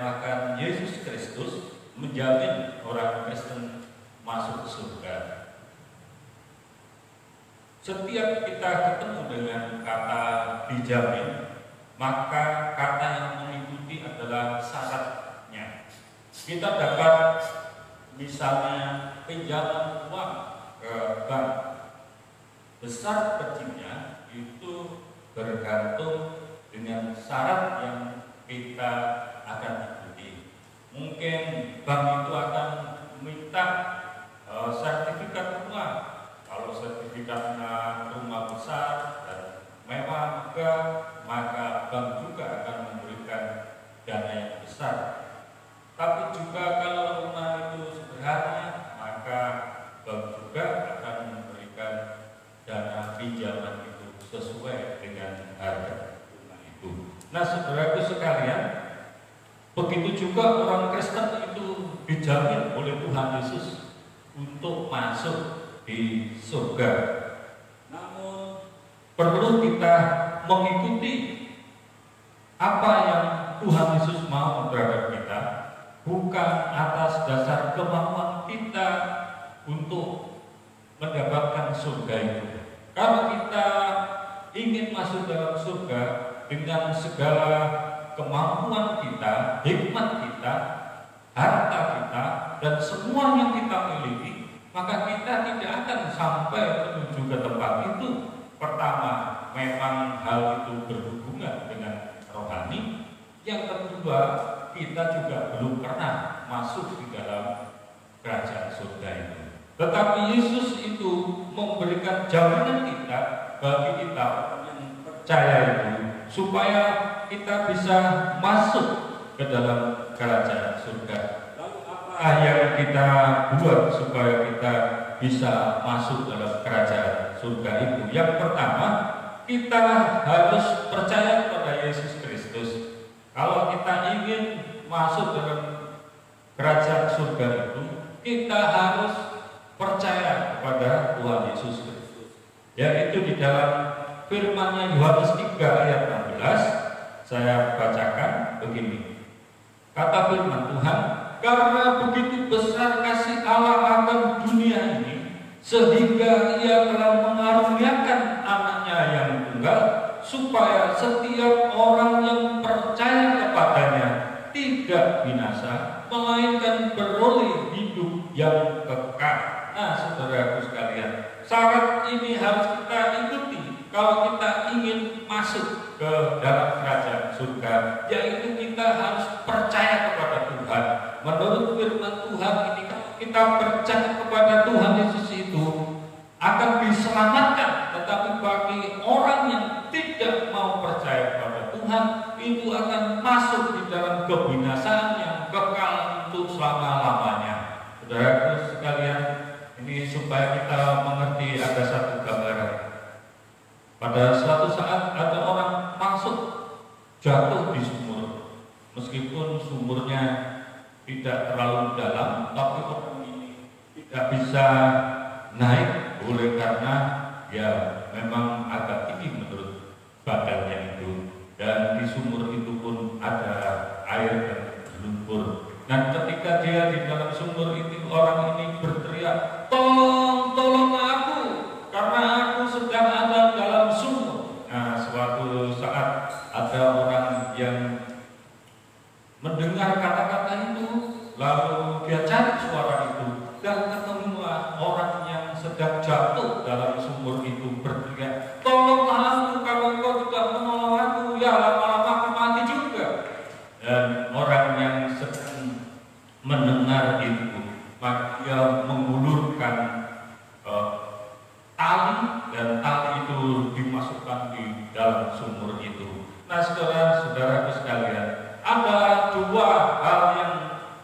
bertemakan Yesus Kristus menjamin orang Kristen masuk ke surga. Setiap kita ketemu dengan kata dijamin, maka kata yang mengikuti adalah syaratnya. Kita dapat misalnya pinjaman uang ke bank, besar kecilnya itu bergantung dengan syarat yang kita akan ikuti. Mungkin bank itu akan meminta sertifikat rumah. Kalau sertifikatnya rumah besar dan mewah megah, maka bank juga akan memberikan dana yang besar. Tapi juga kalau rumah itu sederhana, maka bank juga akan memberikan dana pinjaman itu sesuai dengan harga rumah itu. Nah, saudaraku sekalian, begitu juga orang Kristen itu dijamin oleh Tuhan Yesus untuk masuk di surga. Namun perlu kita mengikuti apa yang Tuhan Yesus mau terhadap kita, bukan atas dasar kemauan kita untuk mendapatkan surga itu. Kalau kita ingin masuk dalam surga dengan segala kemampuan kita, hikmat kita, harta kita, dan semua yang kita miliki, maka kita tidak akan sampai menuju ke tempat itu. Pertama, memang hal itu berhubungan dengan rohani. Yang kedua, kita juga belum pernah masuk di dalam kerajaan surga itu. Tetapi Yesus itu memberikan jaminan kita bagi kita yang percaya itu, supaya kita bisa masuk ke dalam kerajaan surga. Yang kita buat supaya kita bisa masuk dalam kerajaan surga itu? Yang pertama, kita harus percaya kepada Yesus Kristus. Kalau kita ingin masuk dalam kerajaan surga itu, kita harus percaya kepada Tuhan Yesus Kristus. Yaitu di dalam firman-Nya Yohanes 3 ayat 16, saya bacakan begini. Kata firman Tuhan, karena begitu besar kasih Allah akan dunia ini, sehingga Ia telah mengaruniakan anaknya yang tunggal, supaya setiap orang yang percaya kepadanya tidak binasa, melainkan beroleh hidup yang kekal. Nah, saudaraku sekalian, syarat ini harus kita ikuti kalau kita ingin masuk ke dalam kerajaan surga, yaitu kita harus percaya kepada Tuhan. Menurut firman Tuhan ini, kita percaya kepada Tuhan Yesus itu akan diselamatkan. Tetapi bagi orang yang tidak mau percaya kepada Tuhan, itu akan masuk di dalam kebinasaan yang kekal untuk selama-lamanya. Saudaraku sekalian, ini supaya kita mengerti ada satu gambaran. Pada suatu saat ada orang masuk jatuh di sumur. Meskipun sumurnya tidak terlalu dalam, tapi orang ini tidak bisa naik oleh karena ya memang agak tinggi menurut badannya itu. Dan di sumur itu pun ada air dan lumpur. Dan ketika dia di dalam sumur itu, orang ini berteriak, tolong, tolong aku, karena aku sedang ada dalam sumur. Nah, suatu saat ada orang yang mendengar kata-kata itu, lalu dia cari suara itu, dan ketemulah orang yang sedang jatuh dalam sumur itu berteriak, tolonglah aku, kalau kau tidak menolong aku, ya lama-lama aku mati juga. Dan orang yang sedang mendengar itu, maka dia mengulurkan tali, dan tali itu dimasukkan di dalam sumur itu. Nah, saudara-saudaraku sekalian, ada dua hal yang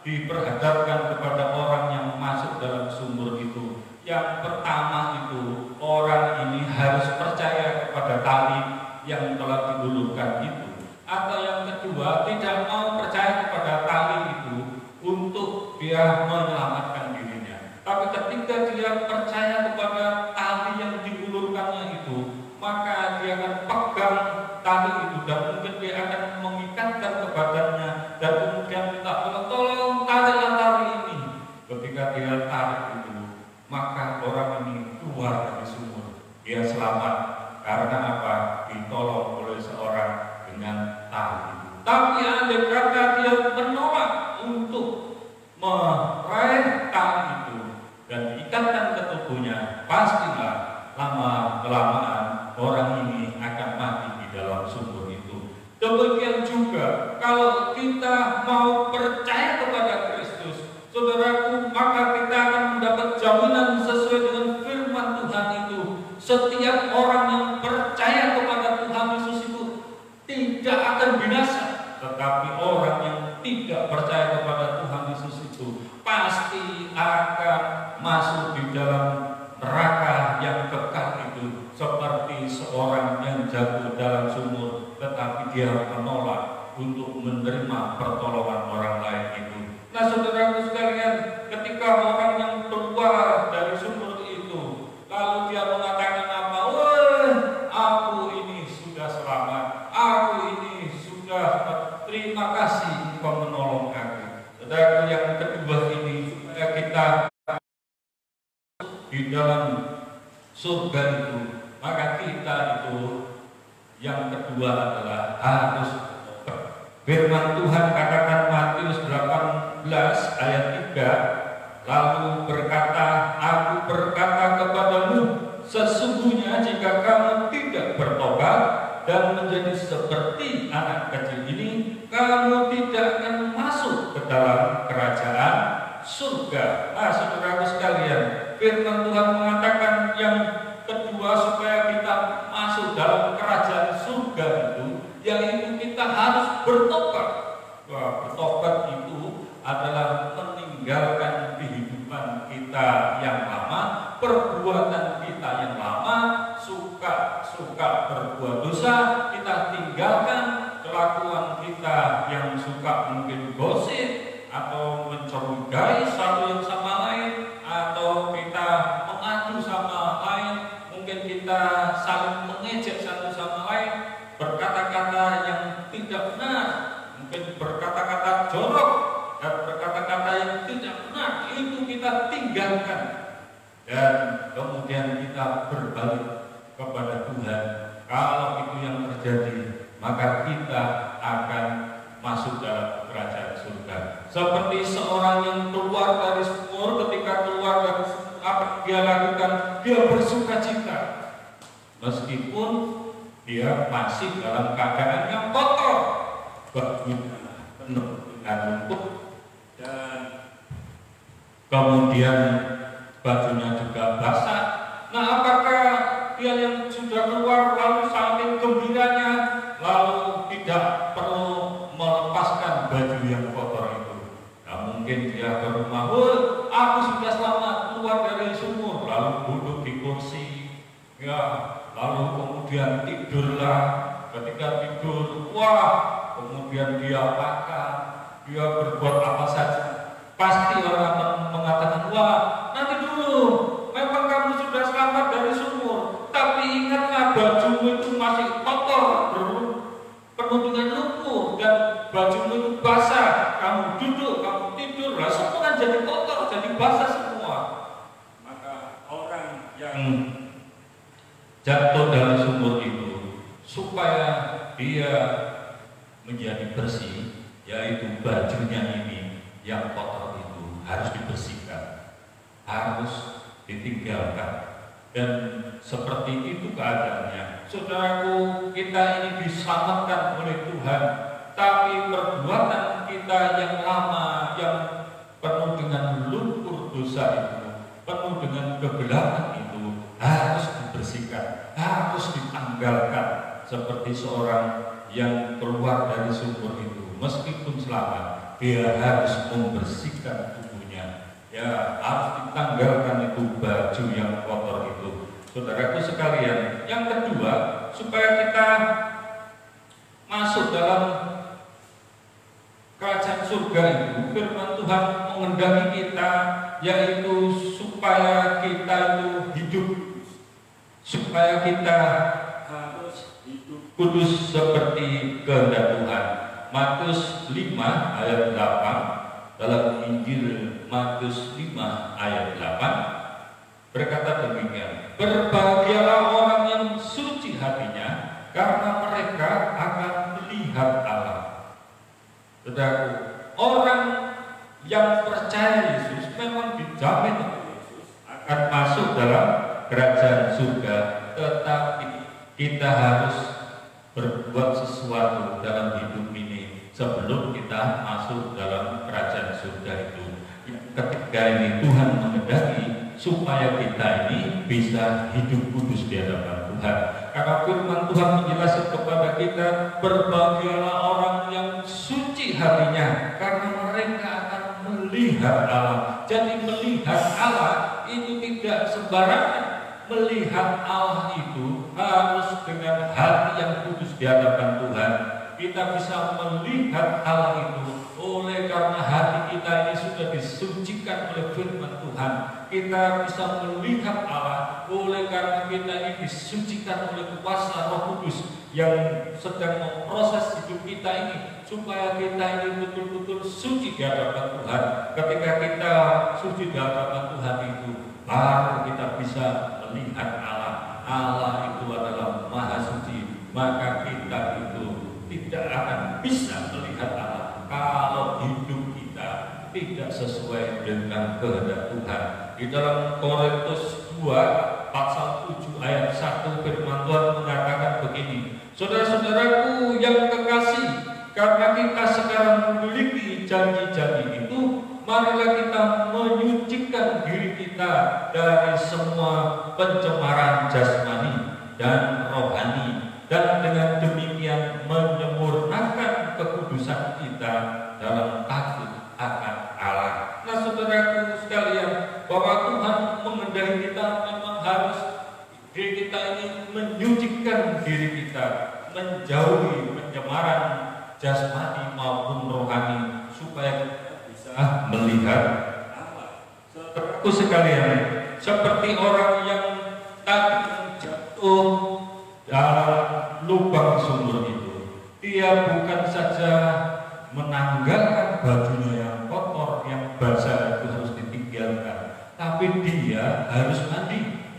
diperhadapkan kepada orang yang masuk dalam sumur itu. Yang pertama itu, orang ini harus percaya kepada tali yang telah diulurkan itu. Atau yang kedua, tidak mau percaya kepada tali itu untuk dia menyelamatkan dirinya. Tapi ketika dia percaya kepada tali yang diulurkannya itu, maka dia akan pegang tali itu, dan mungkin dia akan mengikatkan ke badannya, dan kemudian minta tolong tariklah tali ini. Ketika dia tarik itu, maka orang ini keluar dari sumur. Dia selamat karena apa? Ditolong oleh seorang dengan tali itu. Tapi andai kata dia menolak untuk meraih tali itu dan diikatkan ke tubuhnya, pastilah lama-kelamaan orang ini akan mati di dalam sumur itu. Demikian juga kalau kita mau percaya kepada Kristus, saudaraku, maka kita akan mendapat jaminan sesuai dengan firman Tuhan itu. Setiap orang yang percaya kepada Tuhan Yesus itu tidak akan binasa, tetapi orang yang tidak percaya kepada Tuhan Yesus itu pasti akan masuk di dalam neraka yang kekal itu, seperti seorang yang jatuh dalam sumur tetapi dia menolak untuk menerima pertolongan orang lain itu. Nah, saudaraku sekalian, ketika orang yang keluar dari sumur itu lalu dia mengatakan apa? Aku ini sudah selamat, aku ini sudah terima kasih engkau menolong aku. Saudaraku, yang kedua ini supaya kita di dalam surga itu, maka kita itu yang kedua adalah harus firman Tuhan katakan Matius 18 ayat 3, lalu berkata, aku berkata kepadamu, sesungguhnya jika kamu tidak bertobat dan menjadi seperti anak kecil ini, kamu tidak akan masuk ke dalam kerajaan surga. Nah, saudaraku sekalian, firman Tuhan mengatakan yang kedua supaya kita masuk dalam kerajaan surga itu, yaitu kita harus bertobat. Wah, bertobat itu adalah meninggalkan kehidupan kita yang lama, perbuatan kita yang lama, suka berbuat dosa, kita tinggalkan kelakuan kita yang suka mungkin gosip atau mencurigai satu yang sama lain, atau kita mengadu sama lain, mungkin kita saling mengejek satu sama lain, berkata-kata yang tidak benar, mungkin berkata-kata jorok dan berkata-kata yang tidak benar, itu kita tinggalkan dan kemudian kita berbalik kepada Tuhan. Kalau itu yang terjadi, maka kita akan masuk dalam kerajaan surga. Seperti seorang yang keluar dari sumur, ketika keluar dari sumur, apa yang dia lakukan? Dia bersukacita, meskipun dia masih dalam keadaan yang kotor, bajunya penuh dengan lumpur dan kemudian bajunya juga basah. Nah, apakah dia yang sudah keluar lalu saking gembiranya lalu tidak perlu melepaskan baju yang kotor itu? Nah, mungkin dia ke rumah, aku sudah selamat keluar dari sumur, lalu duduk di kursi, ya, lalu kemudian tidurlah. Ketika tidur, wah, kemudian dia makan, dia berbuat apa saja. Pasti orang akan mengatakan, wah, nanti dulu, memang kamu sudah selamat dari sumur, tapi ingatlah bajumu itu masih kotor, penuh dengan lumpur, dan bajumu itu basah. Kamu duduk, kamu tidur, lah semua kan jadi kotor, jadi basah semua. Maka orang yang jatuh dalam sumur itu, supaya dia menjadi bersih, yaitu bajunya ini yang kotor itu harus dibersihkan, harus ditinggalkan. Dan seperti itu keadaannya. Saudaraku, kita ini diselamatkan oleh Tuhan, tapi perbuatan kita yang lama, yang penuh dengan lumpur dosa itu, penuh dengan kegelapan itu, harus dibersihkan, harus ditanggalkan. Seperti seorang yang keluar dari sumur itu, meskipun selamat, dia harus membersihkan tubuhnya, ya, harus ditanggalkan itu baju yang kotor itu. Saudaraku sekalian, yang kedua, supaya kita masuk dalam kerajaan surga itu, firman Tuhan mengendaki kita, yaitu supaya kita itu hidup, supaya kita harus hidup kudus seperti kehendak Tuhan. Matius 5 ayat 8, dalam Injil Matius 5 ayat 8 berkata demikian, berbahagialah orang yang suci hatinya, karena mereka akan melihat Allah. Saudaraku, orang yang percaya Yesus memang dijamin Yesus akan masuk dalam kerajaan surga, tetapi kita harus berbuat sesuatu dalam hidup ini sebelum kita masuk dalam kerajaan surga itu. Ketika ini Tuhan menghendaki supaya kita ini bisa hidup kudus di hadapan Tuhan. Karena firman Tuhan menjelaskan kepada kita, berbahagialah orang yang suci hatinya, karena mereka akan melihat Allah. Jadi melihat Allah itu tidak sembarangan. Melihat Allah itu harus dengan hati yang kudus di hadapan Tuhan. Kita bisa melihat Allah itu oleh karena hati kita ini sudah disucikan oleh firman Tuhan. Kita bisa melihat Allah oleh karena kita ini disucikan oleh kuasa Roh Kudus yang sedang memproses hidup kita ini, supaya kita ini betul-betul suci di hadapan Tuhan. Ketika kita suci di hadapan Tuhan itu, baru kita bisa melihat Allah. Allah itu adalah Maha Suci, maka kita itu tidak akan bisa melihat Allah kalau hidup kita tidak sesuai dengan kehendak Tuhan. Di dalam Korintus 2 pasal 7 ayat 1 firman Tuhan mengatakan begini, saudara-saudaraku yang kekasih, karena kita sekarang memiliki janji-janji itu, marilah kita menyucikan diri kita dari semua pencemaran jasmani dan rohani, dan dengan demikian menyempurnakan kekudusan kita dalam takut akan Allah. Nah, saudaraku sekalian, bahwa Tuhan menghendaki kita memang harus diri kita ini menyucikan diri kita, menjauhi pencemaran jasmani maupun rohani, supaya kita bisa melihat Allah. Saudaraku sekalian, seperti orang yang tadi jatuh dalam lubang sumur itu, dia bukan saja menanggalkan bajunya yang kotor, yang basah itu harus ditinggalkan, tapi dia harus mandi.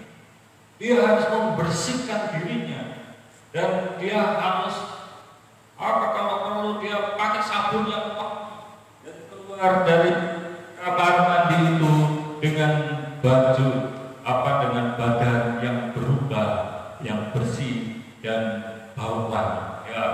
Dia harus membersihkan dirinya, dan dia harus kalau perlu dia pakai sabun yang dan keluar dari kamar mandi itu dengan baju dengan badan yang berubah, yang bersih dan bau wangi. Ya,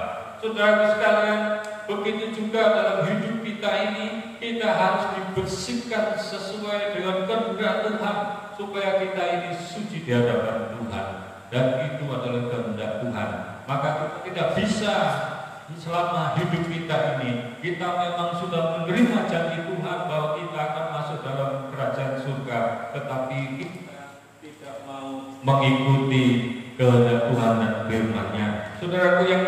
saudara sekalian, begitu juga dalam hidup kita ini, kita harus dibersihkan sesuai dengan kehendak Tuhan, supaya kita ini suci di hadapan Tuhan, dan itu adalah kehendak Tuhan. Maka kita tidak bisa selama hidup kita ini, kita memang sudah menerima janji Tuhan bahwa kita akan masuk dalam kerajaan surga, tetapi kita tidak mau mengikuti kehendak Tuhan dan firman-Nya. Saudaraku yang